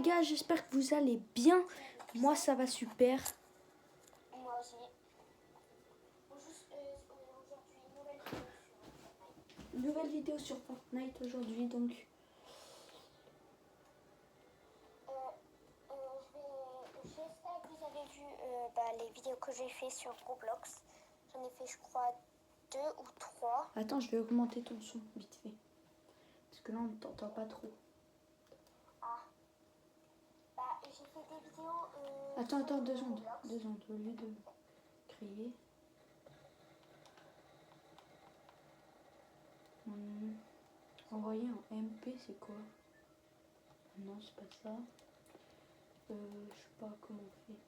Les gars, j'espère que vous allez bien. Moi, ça va super. Moi aussi. Nouvelle vidéo sur Fortnite aujourd'hui, donc. J'espère que vous avez vu les vidéos que j'ai fait sur Roblox. J'en ai fait, je crois, 2 ou 3. Attends, je vais augmenter ton son vite fait. Parce que là, on ne t'entend pas trop. J'ai fait des vidéos. Attends, 2 secondes. 2 secondes, au lieu de crier. Envoyer un MP, c'est quoi? Non, c'est pas ça. Je sais pas comment on fait.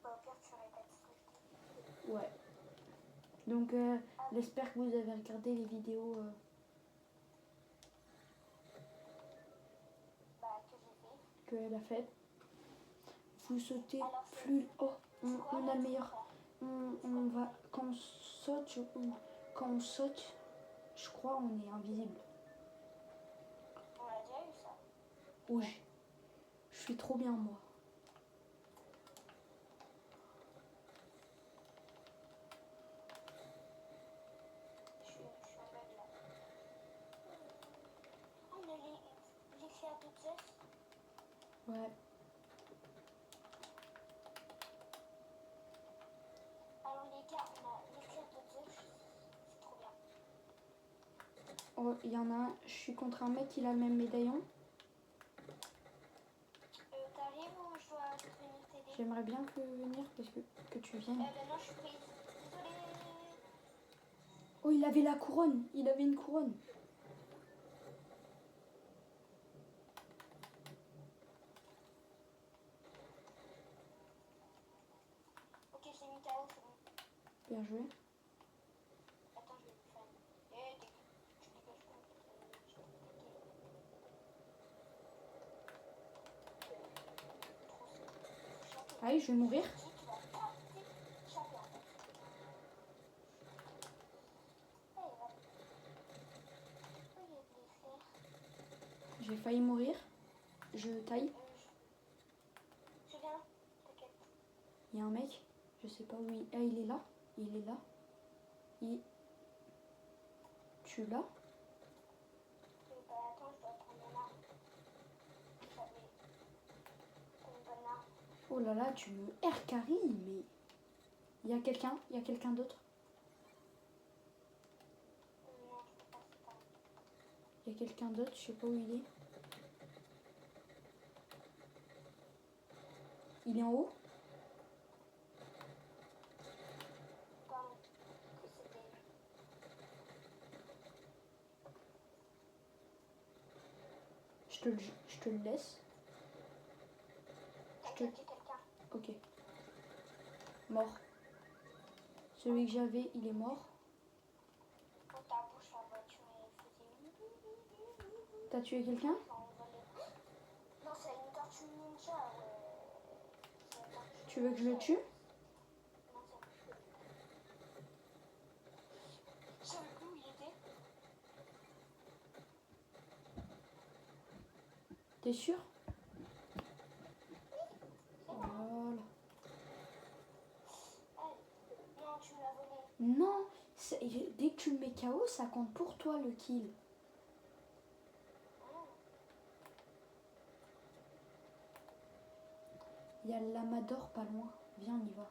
Au pire, tu répètes. Ouais. Donc, j'espère que vous avez regardé les vidéos Que j'ai fait. qu'elle a faites. Vous sautez plus. Oh, on a le meilleur. On va. Quand on saute, je crois, on est invisible. On a déjà eu ça. Oui. Je suis trop bien, moi. Je suis en bug là. On a l'éclair de Zeus. Ouais. Alors les gars, on a l'éclair de Zeus. C'est trop bien. Oh, il y en a un. Je suis contre un mec, il a le même médaillon. T'arrives ou je dois venir t'aider? J'aimerais bien venir parce que tu viennes. Non, je suis prise. Désolée. Oh, il avait la couronne. Il avait une couronne. Ok, je l'ai mis KO, c'est bon. Bien joué. Attends, je vais lui faire une. Tu dégages pas. Allez, je vais mourir. J'ai failli mourir. Je taille. Je viens, t'inquiète. Il y a un mec. Je sais pas où il... Ah, il est là. Il est là. Tu l'as? Attends, je dois prendre mon arme. J'avais une bonne arme. Oh là là, tu me air carry, mais... Il y a quelqu'un d'autre. Non, je peux pas, c'est pas. Il y a quelqu'un d'autre, je sais pas où il est. Il est en haut? Pardon, que c'était. Je te le laisse. T'as quelqu'un. Ok. Mort. Celui que j'avais, il est mort. Quand ta bouche, la voiture, elle faisait. T'as tué quelqu'un? Non, c'est une tortue ninja, ouais. Tu veux que je le tue? Non, c'est bon. Je savais plus où il était. T'es sûr? Voilà. Non, tu me l'as volé. Non, dès que tu le mets KO, ça compte pour toi le kill. Il y a l'Amador pas loin. Viens, on y va.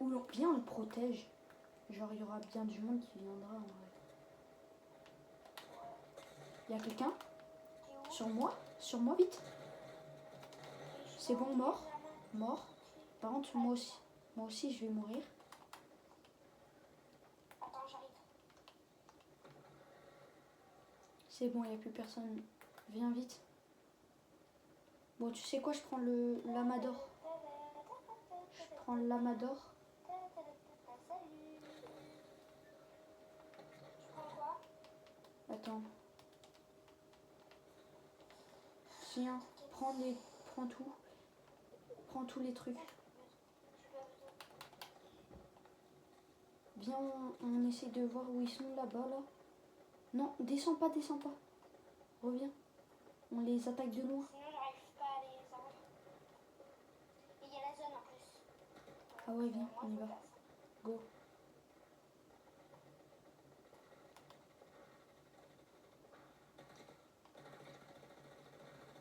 Ou viens, on le protège. Genre, il y aura bien du monde qui viendra en vrai. Il y a quelqu'un? Sur moi, vite. C'est bon, mort. Mort. Par contre, moi aussi, je vais mourir. Attends, j'arrive. C'est bon, il n'y a plus personne. Viens vite. Bon, tu sais quoi, je prends l'Amador. Je prends l'Amador. Tu prends quoi? Attends. Tiens, prends tout. Prends tous les trucs. Viens, on essaie de voir où ils sont là-bas, là. Non, descends pas, descends pas. Reviens. On les attaque de loin. Sinon, j'arrive pas à les avoir. Et il y a la zone en plus. Ah ouais, viens, Moi, on y je va. passe. Go.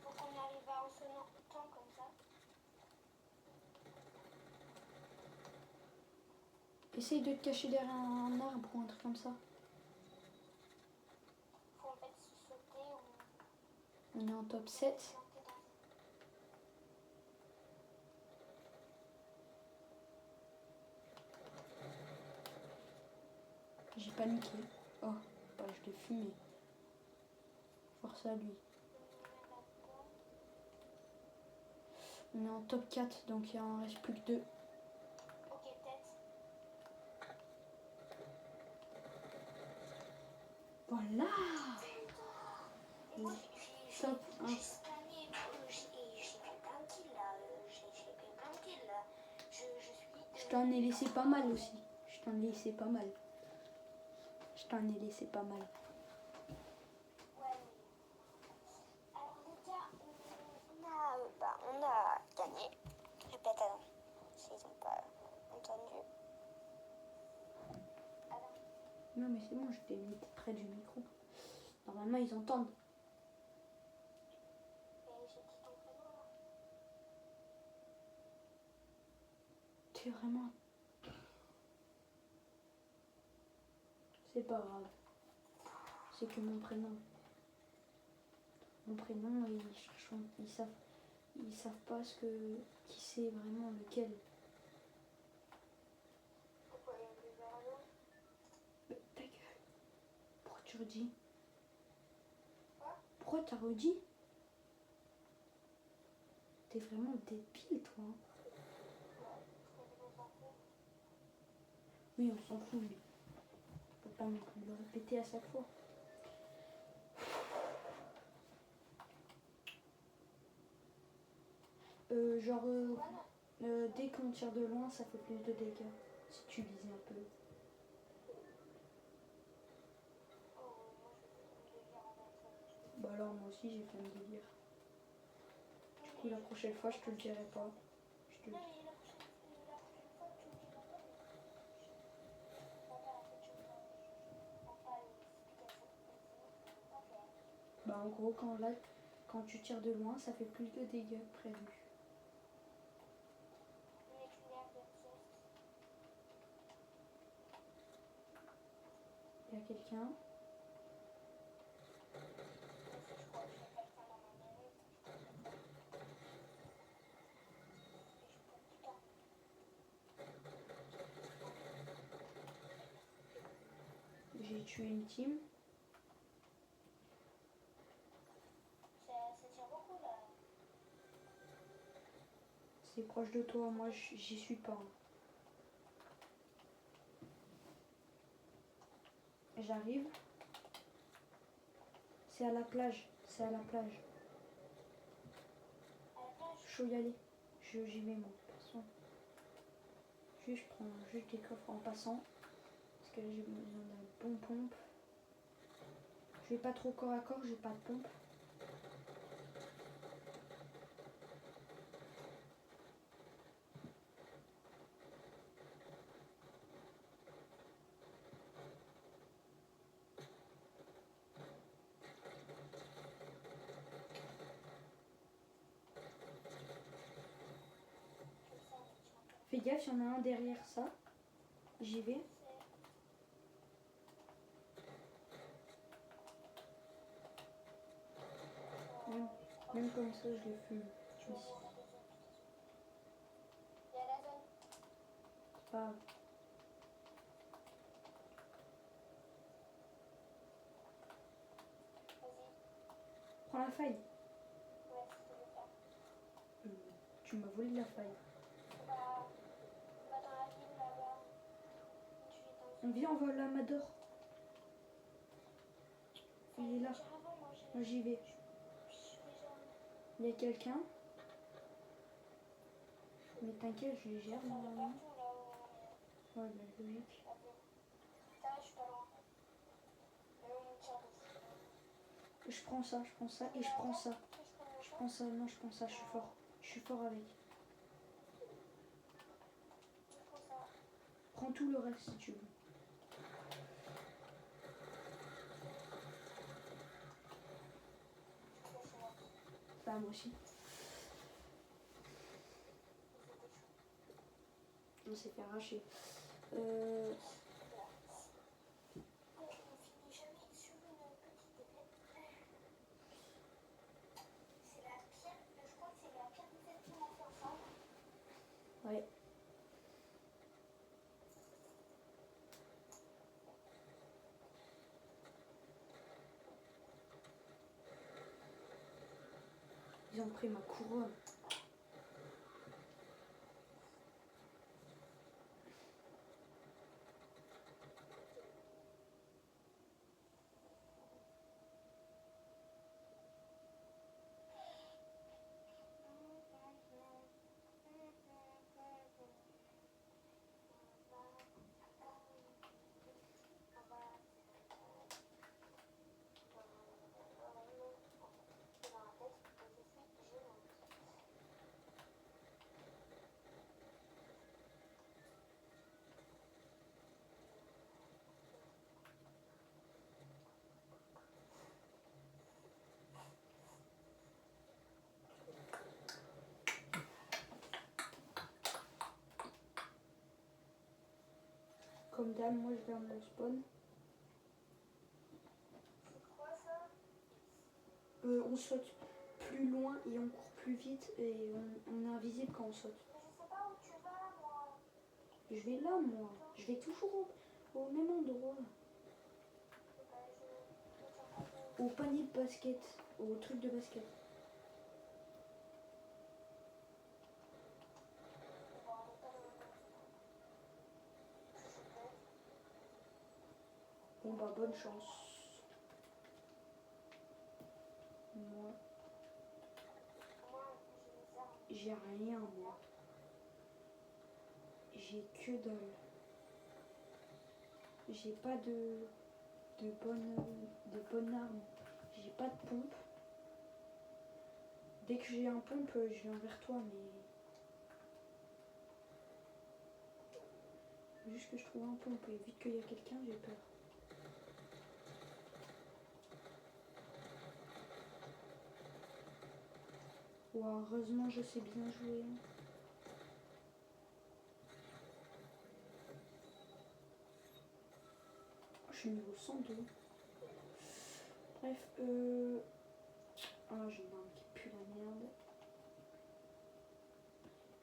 Faut qu'on arrive à en se temps comme ça. Essaye de te cacher derrière un arbre ou un truc comme ça. Faut en fait se sauter ou On est en top 7. planter dans J'ai paniqué. Oh, bah, je l'ai fumé. Force à lui. On est en top 4, donc il en reste plus que 2. Ok, tête. Voilà. Et moi, Top 1. j'ai scanné, j'ai fait plein de kills là. J'ai fait plein de kills là. Je suis. Je t'en ai laissé pas mal aussi. Je t'en ai laissé pas mal. Je t'en ai laissé pas mal. Ouais, mais. Alors, les gars, on a gagné. Répète, alors. S'ils n'ont pas entendu. Alors, Non mais c'est bon, je t'ai mis près du micro. Normalement ils entendent. et j'ai dit ton prénom là. T'es vraiment... C'est pas grave. C'est que mon prénom. Mon prénom, ils savent pas qui c'est vraiment lequel. Pourquoi il y a plus variant? Ta gueule. Pourquoi tu redis? Quoi? Pourquoi t'as redit? T'es vraiment débile toi. Oui, on s'en fout, mais faut pas non plus le répéter à chaque fois. Dès qu'on tire de loin, ça fait plus de dégâts. Si tu vises un peu. Bah alors moi aussi j'ai fait un délire. Du coup la prochaine fois je te le dirai pas. Je te le Non, dis. mais la prochaine fois, tu me diras pas. Je prends pas la tête, je prends pas l'explication. Sinon, je peux pas faire. Bah en gros quand tu tires de loin, ça fait plus de dégâts prévus. Mais tu l'air de pièce. Il y a quelqu'un. Je crois que j'ai quelqu'un dans ma minute. J'ai tué une team. Ça tire beaucoup là. C'est proche de toi, moi j'y suis pas. J'arrive. C'est à la plage. C'est à la plage. À la plage. Chaud y aller. J'y vais moi. De toute façon. Je prends juste des coffres en passant. Parce que là j'ai besoin d'un bon pompe. Je vais pas trop corps à corps, j'ai pas de pompe. Fais gaffe, il y en a un derrière ça. J'y vais. Même comme ça, je le fume. Il y a la zone. C'est pas grave. Vas-y. Prends la faille. Ouais, c'est ce que je vais faire. Tu m'as volé la faille. Va dans la ville là-bas. Tu es dans On vient, on va à l'Amador. Il est là. Moi j'y vais. Je suis déjà. Il y a quelqu'un. Mais t'inquiète, je les gère normalement. Partout là où on est. Ouais, bah logique. je prends ça et je prends ça. Je prends ça, non je prends ça, je suis fort. Je suis fort avec. Prends tout le reste si tu veux. Bah moi aussi. On s'est fait arracher. Ouais. Ils ont pris ma couronne. Comme d'hab, moi je ferme le spawn. C'est quoi ça? On saute plus loin et on court plus vite et on est invisible quand on saute. Mais je sais pas où tu vas, moi. Je vais là, moi. Je vais toujours au même endroit. Au panier de basket. Au truc de basket. Bon bah bonne chance. Moi, j'ai rien, moi. J'ai que dalle. J'ai pas de bonne arme. J'ai pas de pompe. Dès que j'ai un pompe, je viens vers toi, mais... Juste que je trouve un pompe et vite qu'il y a quelqu'un, j'ai peur. Wow, heureusement, je sais bien jouer. Je suis niveau 102. Bref, ah, j'ai une arme qui pue la merde.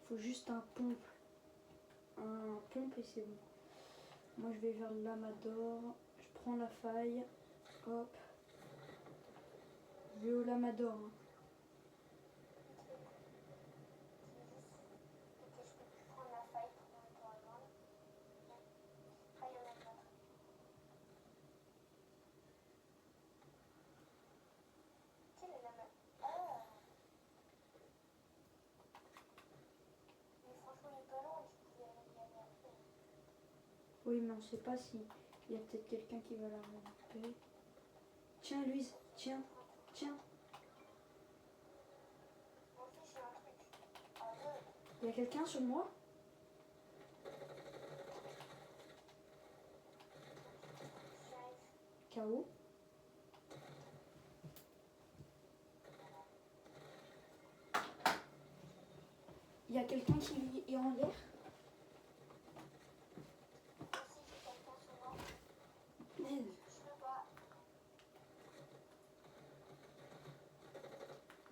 Faut juste un pompe. Un pompe et c'est bon. Moi, je vais vers l'amador. Je prends la faille. Hop. Je vais au lamador. Hein. Oui, mais on sait pas si il y a peut-être quelqu'un qui va la récupérer. Tiens, Louise, tiens, tiens. Il y a quelqu'un sur moi? KO. Il y a quelqu'un qui est en l'air?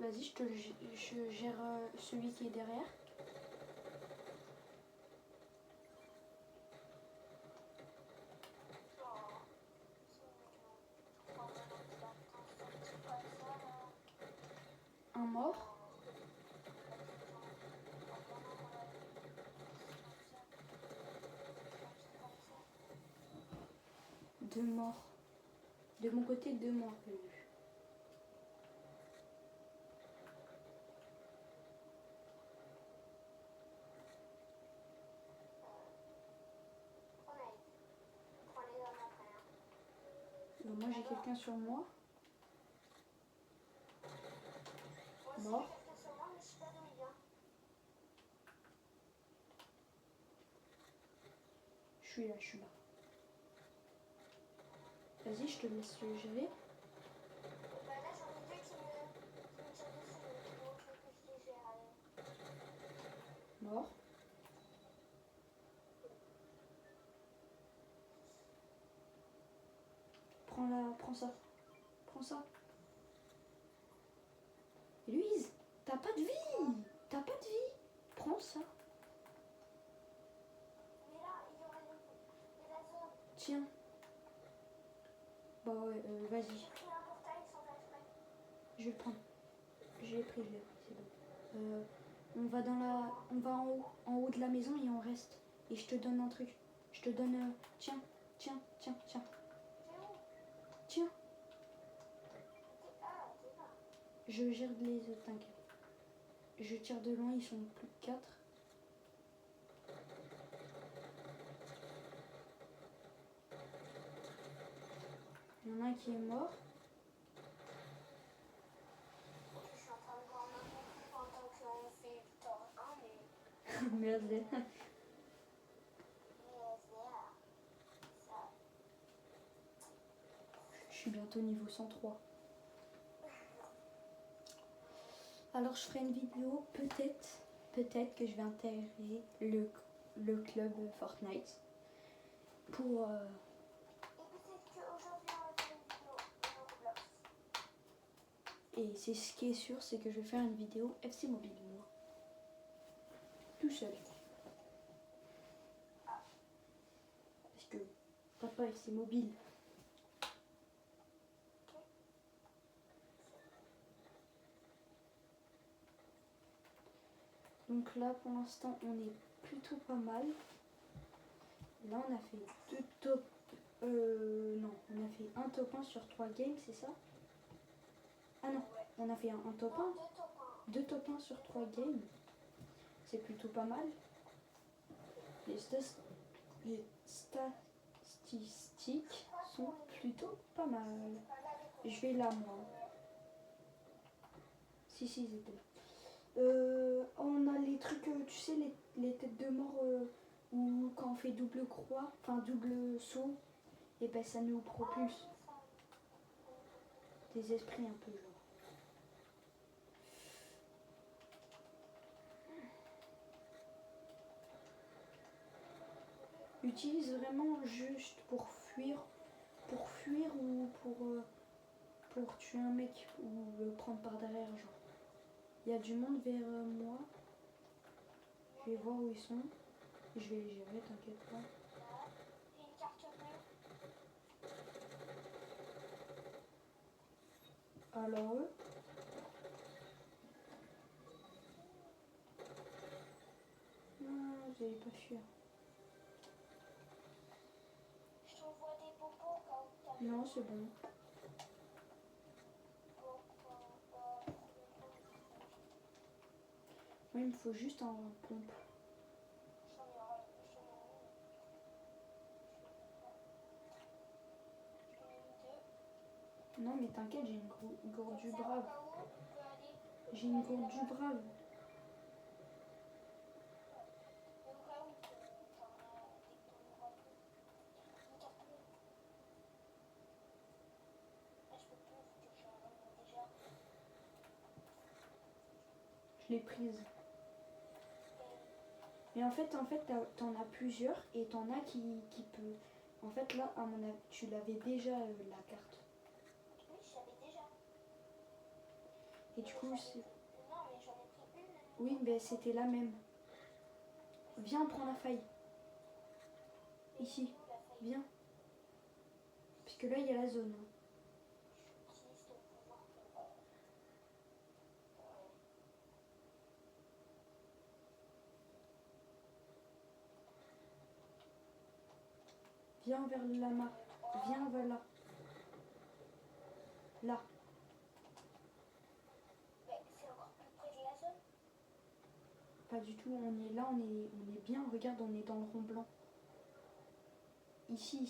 Vas-y, je gère celui qui est derrière. Un mort. Deux morts. De mon côté, deux morts. Moi j'ai quelqu'un sur moi. Mort. quelqu'un sur moi, mais je sais pas d'où il vient. Je suis là, je suis là. Vas-y, je te laisse gérer. Bah là, j'en ai deux qui me tirent dessus, donc l'autre que je les gère. Mort. Prends ça. Prends ça. Louise, t'as pas de vie. T'as pas de vie. Prends ça. Mais là, il y aurait la zone. Tiens. Bah ouais, vas-y. J'ai pris un portail sans faire exprès. Je vais le prendre. Je l'ai pris, c'est bon. On va en haut de la maison et on reste. Et je te donne un truc. Je te donne. Tiens. T'es où? Tiens. Ah, t'es là. Je gère les autres, t'inquiète. Je tire de loin, ils sont plus que 4. Il y en a un qui est mort. Je suis en train de voir n'importe quoi en tant qu'on fait tort 1, mais. Merde. Mais ça. Je suis bientôt niveau 103. Alors je ferai une vidéo, peut-être que je vais intégrer le club Fortnite pour... Et peut-être qu'aujourd'hui on va faire une vidéo de Roblox. Et c'est ce qui est sûr, c'est que je vais faire une vidéo FC Mobile, moi. Tout seul. Parce que t'as pas FC Mobile. Donc là, pour l'instant, on est plutôt pas mal. Là, on a fait deux top... non, on a fait un top 1 sur 3 games, c'est ça? Ah non, on a fait un top 1. Non, deux top 1. Deux top 1 sur 3 games. C'est plutôt pas mal. Les statistiques sont plutôt pas mal. Je vais là, moi. Si, ils étaient là. On a les trucs, tu sais, les têtes de mort où quand on fait double croix, enfin double saut, et ben ça nous propulse. Des esprits un peu genre. Utilise vraiment juste pour fuir ou pour tuer un mec ou le prendre par derrière genre. Il y a du monde vers moi. Je vais voir où ils sont. Je vais les gérer, t'inquiète pas. J'ai une carte bleue. Alors eux. Non, vous allez pas fuir. Je t'envoie des bobos quand t'as. Non, c'est bon. Moi, il me faut juste un pompe. Non, mais t'inquiète, j'ai une gourde du brave. J'ai une gourde du brave. Je l'ai prise. Mais en fait, t'en as plusieurs et t'en as qui peut. En fait, là, à mon avis, tu l'avais déjà la carte. Oui, je savais déjà. Et du coup, c'est. Non, mais j'en ai pris une. Oui, mais c'était la même. Viens, prends la faille. Ici, viens. Puisque là, il y a la zone. Viens vers la map. Viens vers là. Là. Mais c'est encore plus près de la zone. Pas du tout. On est là, on est bien. Regarde, on est dans le rond blanc. Ici.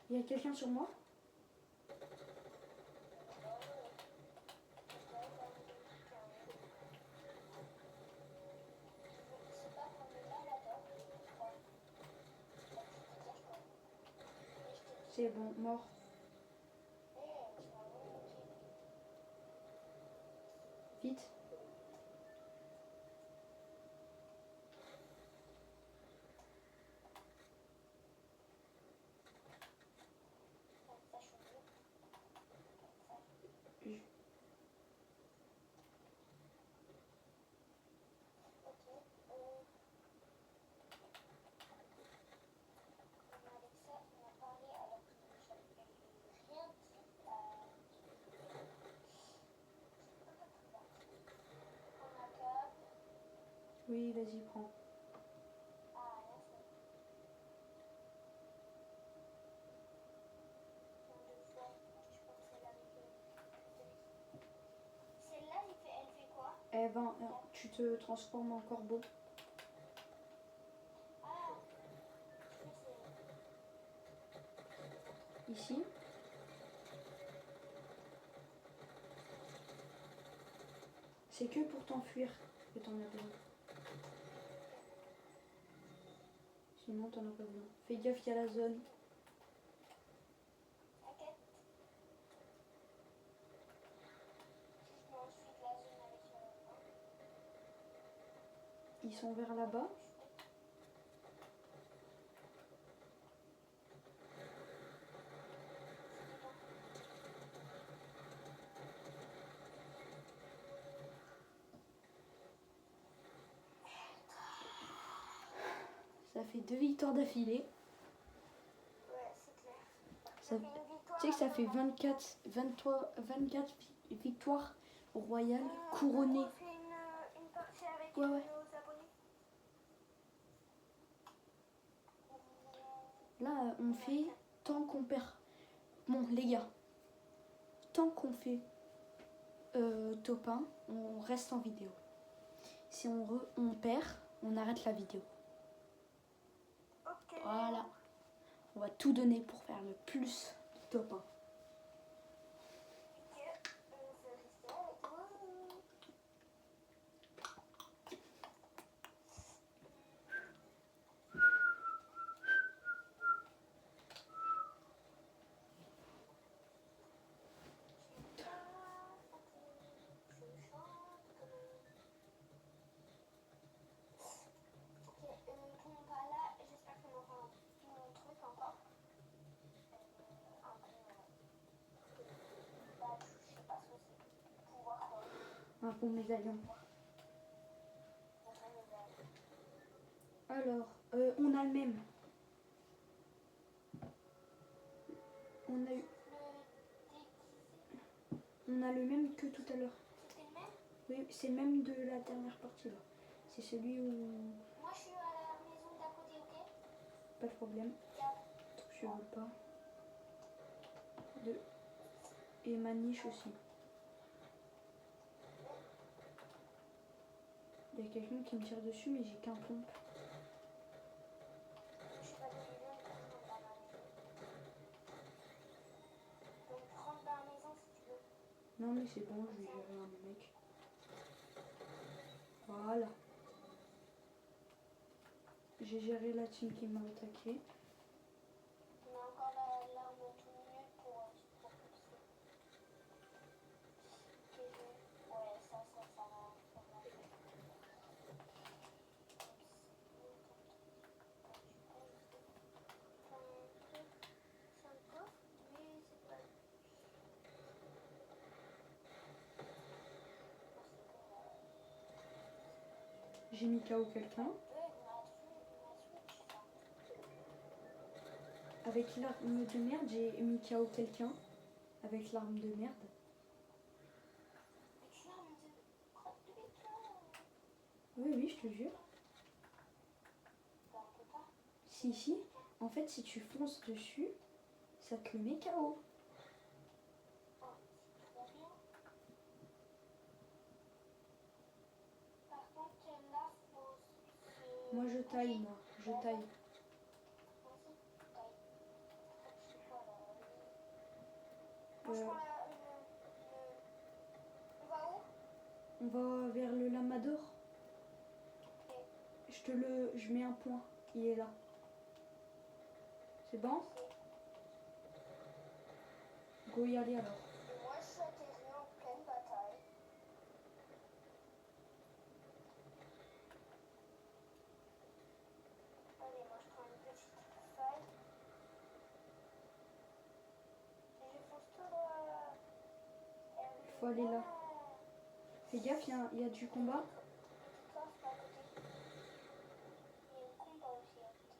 Il y a quelqu'un sur moi? C'est bon, mort. Tu m'as vraiment kill. Vite. Ça, je suis mieux. Je- Ok. Alexa, on a parlé alors que j'avais rien dit. On a câble. Oui, vas-y, prends. Ah, merci. En deux fois. Je pense que celle-là, elle fait. Celle-là, elle fait quoi? Eh ben, tu te transformes en corbeau. Ah, je sais. Ici. C'est que pour t'enfuir que t'en as besoin. Sinon, t'en as pas besoin. Fais gaffe, il y a la zone. T'inquiète. Je m'enfuis de la zone avec Ils sont vers là-bas. Ça fait 2 victoires d'affilée. Ouais, c'est clair. Ça- Fait une victoire. Tu sais que ça fait 24 victoires royales couronnées. On fait une partie avec Ouais, ouais. nos abonnés. Là, on fait tant qu'on perd. Bon, les gars, tant qu'on fait top 1, on reste en vidéo. Si on perd, on arrête la vidéo. Ok. Voilà. On va tout donner pour faire le plus de top 1. Ok. Je vais rester avec toi. Un bon médaillon. Alors, on a le même. On a le même que tout à l'heure. C'était le même? Oui, c'est le même de la dernière partie là. C'est celui où... Moi je suis à la maison d'à côté, ok? Pas de problème. Je veux pas. Et ma niche aussi. Il y a quelqu'un qui me tire dessus mais j'ai qu'un pompe. Je suis pas dans les lieux, du coup je rentre dans ma maison. Donc rentre dans la maison si tu veux. Non mais c'est bon, je vais gérer un mec. Voilà. J'ai géré la team qui m'a attaqué. On a encore l'arme tout nulle pour pousser. Ouais, ça va. C'est un coffre, mais c'est pas. J'ai mis KO quelqu'un. Avec l'arme de merde, j'ai mis KO quelqu'un. Avec l'arme de merde. Avec l'arme de crotte de béton. Oui, oui, je te jure. Bah, on peut pas. Si. En fait, si tu fonces dessus, ça te le met KO. Oh, c'est trop bien. Par contre, là, faut se... Moi, je taille, moi. Je taille. Vas-y, taille. Je sais pas, là. Euh, Moi, je prends On va où? On va vers le Lamador. Ok. Je mets un point. Il est là. C'est bon? Go y aller alors. Et moi, je suis atterri en pleine bataille. Allez, moi, je prends une petite faille. Et je fonce tout droit. Faut aller là. Fais gaffe, il y a du combat. Toi, c'est pas à côté. Il y a un combat aussi à côté.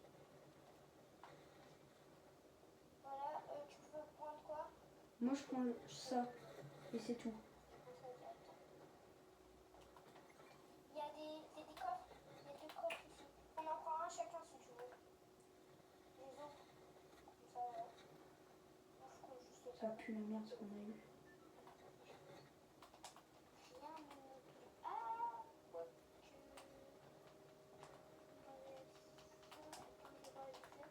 Voilà, tu veux prendre quoi? Moi je prends ça. Et c'est tout. Il y a des coffres. Il y a deux coffres ici. On en prend un chacun si tu veux. Les autres. Comme ça, voilà. Moi, je prends juste Ça pue la merde ce qu'on a eu. rien ne me plaît. Ah, quoique. Attendez, ça, attends, je vais voir les faire.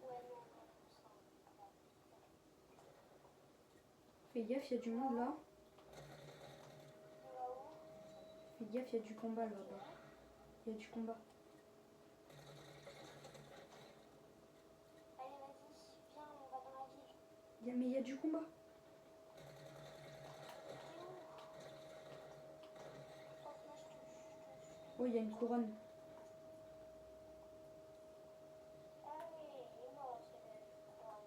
Ouais, non, non, ça. Fais gaffe, il y a du monde là. On va où? Fais gaffe, il y a du combat là-bas. Il y a du combat. Allez, vas-y, viens, on va dans la ville. Mais il y a du combat. T'es où? Hop, moi, je touche. Oh, il y a une couronne. Ah oui, il est mort, c'est le couronne.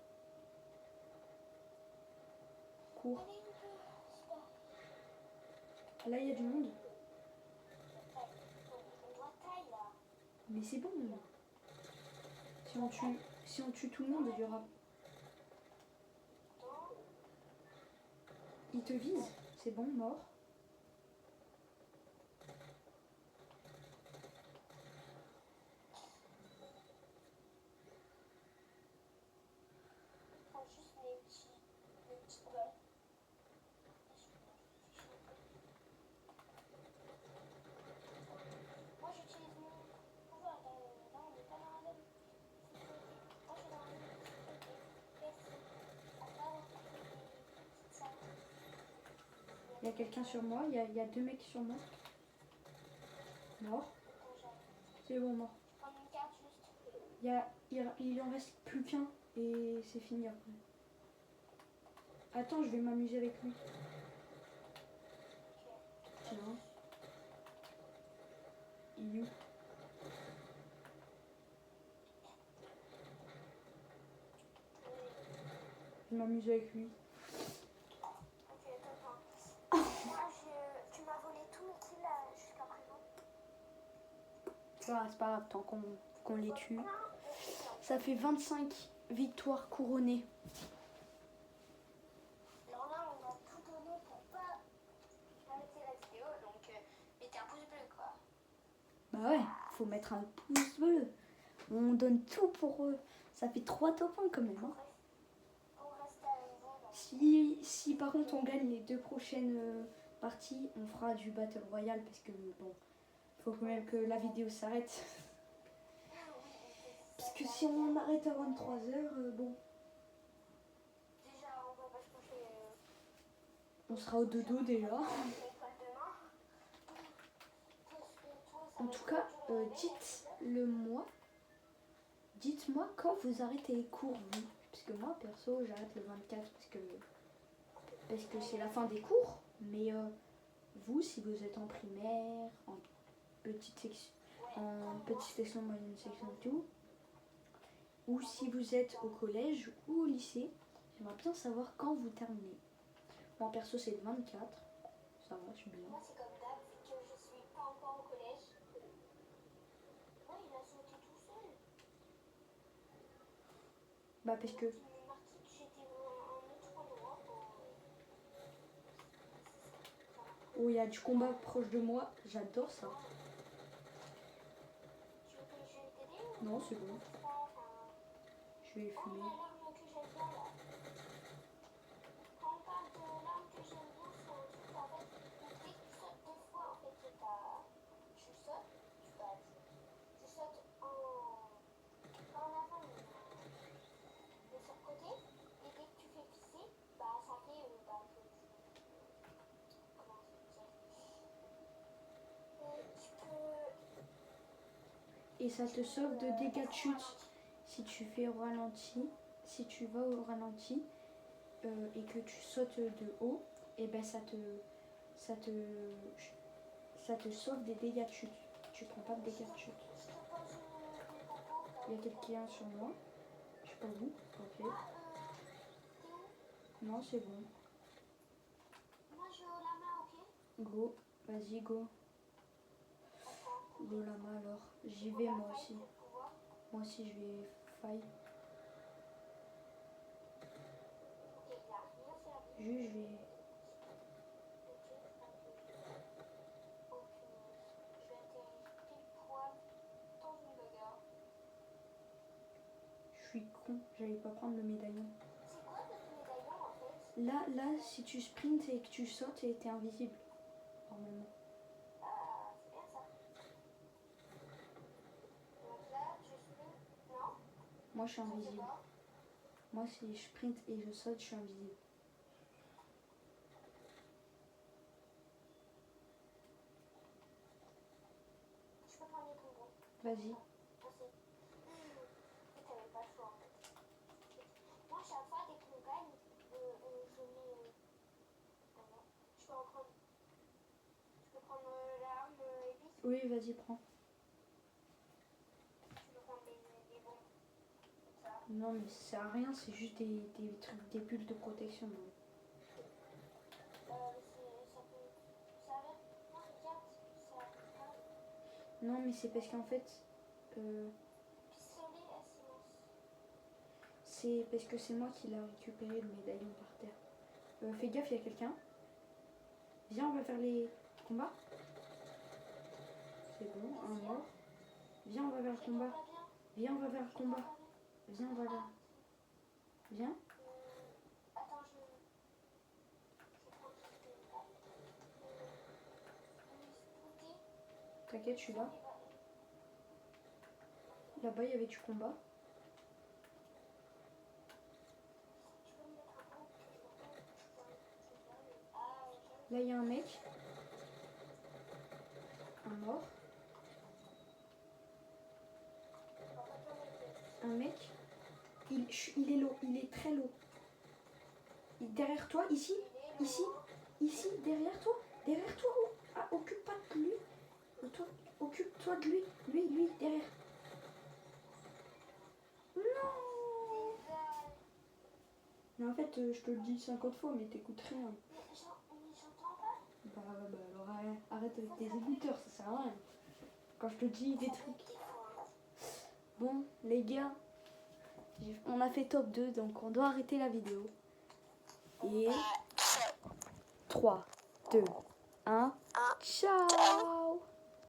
Cours. Allez, on peut. C'est pas. Là, il y a du monde. On doit taille là. Mais c'est bon. Si on tue tout le monde, il y aura. Attends. Il te vise. C'est bon, mort. Prends juste les petites balles. Moi j'utilise mon pouvoir. Là, on n'est pas dans la même sécurité. Moi je suis dans la même sécurité. Merci. On va voir ça. Il y a quelqu'un sur moi. Il y a deux mecs sur moi. Mort. Attends, j'arrive. C'est bon, mort. Je prends une carte juste. Il en reste plus qu'un. Et c'est fini après. Attends, je vais m'amuser avec lui. Tiens. Il est où? Je m'amuse avec lui. Ok, attends. Moi tu m'as volé tous mes kills là jusqu'à présent. C'est pas grave, tant qu'on les tue. Non. Ça fait 25 victoires couronnées. Alors là, on va tout donner pour pas arrêter la vidéo, donc mettez un pouce bleu quoi. Bah ouais, faut mettre un pouce bleu. On donne tout pour eux. Ça fait 3 top 1 quand même. Hein. Pour rester à nouveau. Si par contre on gagne les 2 prochaines parties, on fera du Battle Royale parce que bon, faut quand même que la vidéo s'arrête. Parce que si on arrête à 23h, bon, Déjà, on va pas se coucher. on sera au dodo déjà. L'école demain. En tout cas, dites-moi quand vous arrêtez les cours, vous. Parce que moi, perso, j'arrête le 24 parce que c'est la fin des cours. Mais vous, si vous êtes en primaire, en petite section, moyenne section et tout, ou si vous êtes au collège ou au lycée, j'aimerais bien savoir quand vous terminez. Moi, perso, c'est le 24. Ça va, je suis bien. Moi, c'est comme d'hab, vu que je suis pas encore au collège. Ouais, il a sauté tout seul. Bah, parce que Il m'est marqué que j'étais en autre endroit. oh, il y a du combat proche de moi, j'adore ça. Tu veux que je vienne t'aider ou Non, c'est bon, enfin, je vais oh, fumer. l'arme que j'aime bien là. Quand on parle de l'arme que j'aime bien, c'est un truc en fait où dès que tu sautes deux fois, en fait, tu sautes, tu sautes pas en avant, mais sur le côté. Et dès que tu fais pisser, bah ça fait que tu. Comment ça se dit? Tu peux. Et ça te sauve de dégâts de être au chute ralenti. si tu fais au ralenti, si tu vas au ralenti. et que tu sautes de haut, et ben ça te sauve des dégâts de chute. Tu prends pas de dégâts de chute. Je te pose une coco. Il y a quelqu'un sur moi. Je sais pas où. Ok. T'es où? Non, c'est bon. Moi je la main, ok? Go. Vas-y, go. Attends. Go lama alors. J'y vais moi aussi. Moi aussi je vais faille. Ok, il a rien servi. Juste je vais. Oh punaise. Je vais atterrir pile poil dans une bagarre. Je suis con. J'allais pas prendre le médaillon. C'est quoi notre médaillon en fait? Là, si tu sprints et que tu sautes, t'es invisible. Normalement. Ah, c'est bien ça. Donc là, je suis. Non? Moi je suis Ça fait invisible. pas. Moi si je sprint et je saute, je suis invisible. Je peux prendre les bonbons. Vas-y. Merci. T'avais pas le choix en fait. Moi, chaque fois, dès qu'on gagne, je mets. Ah non. Je peux en prendre. Je peux prendre l'arme épice. Oui, vas-y, prends. Je peux prendre les bombes. Comme ça. Non mais ça sert à rien, c'est juste des trucs, des bulles de protection. Donc. Ça peut servir. Non, regarde. Ça pas. Non mais c'est parce qu'en fait, Pistolet à silence. c'est parce que c'est moi qui l'ai récupéré le médaillon par terre. Fais gaffe, il y a quelqu'un. Viens, on va faire les combats. C'est bon, un mort. Viens, on va vers le combat. Pas bien. Viens, on va vers le combat. Pas bien. Viens, on va vers. Viens. Attends, je prends juste scooter. T'inquiète, je suis là. Là-bas, il y avait du combat. Je peux me mettre un peu. Là, il y a un mec. Un mort. Un mec. Il est low, il est très low. Derrière toi, ici, ici, ici, derrière toi, oh. Ah, occupe pas de lui. Toi, occupe-toi de lui, lui, derrière. Non. Mais en fait, je te le dis 50 fois, mais t'écoutes rien. Mais j'entends pas. Bah alors arrête avec tes écouteurs, ça sert à rien. Quand je te dis des trucs. Bon, les gars, on a fait top 2, donc on doit arrêter la vidéo. Et 3, 2, 1, ciao.